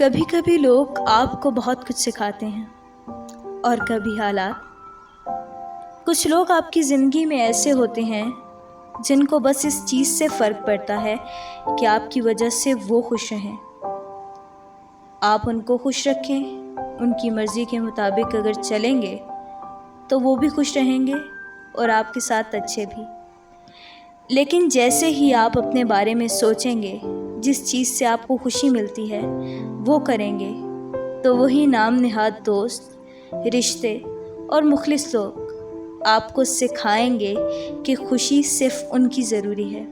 कभी कभी लोग आपको बहुत कुछ सिखाते हैं और कभी हालात। कुछ लोग आपकी ज़िंदगी में ऐसे होते हैं जिनको बस इस चीज़ से फ़र्क पड़ता है कि आपकी वजह से वो खुश रहें। आप उनको खुश रखें, उनकी मर्ज़ी के मुताबिक अगर चलेंगे तो वो भी खुश रहेंगे और आपके साथ अच्छे भी। लेकिन जैसे ही आप अपने बारे में सोचेंगे, जिस चीज़ से आपको खुशी मिलती है वो करेंगे, तो वही नाम निहाद दोस्त, रिश्ते और मुखलिस लोग आपको सिखाएंगे कि खुशी सिर्फ उनकी ज़रूरी है।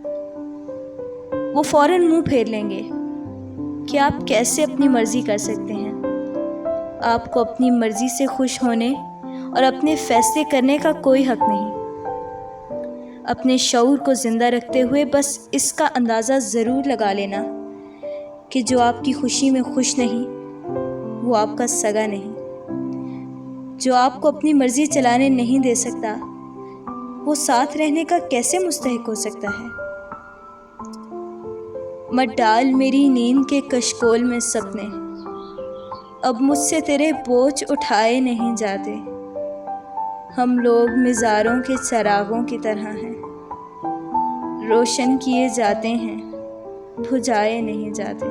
वो फ़ौरन मुंह फेर लेंगे कि आप कैसे अपनी मर्ज़ी कर सकते हैं। आपको अपनी मर्ज़ी से खुश होने और अपने फ़ैसले करने का कोई हक़ नहीं। अपने शऊर को ज़िंदा रखते हुए बस इसका अंदाज़ा ज़रूर लगा लेना कि जो आपकी खुशी में खुश नहीं वो आपका सगा नहीं। जो आपको अपनी मर्ज़ी चलाने नहीं दे सकता वो साथ रहने का कैसे मुस्तहिक हो सकता है। मत डाल मेरी नींद के कशकोल में सपने, अब मुझसे तेरे बोझ उठाए नहीं जाते। हम लोग मिज़ारों के चरागों की तरह हैं, रोशन किए जाते हैं, बुझाए नहीं जाते।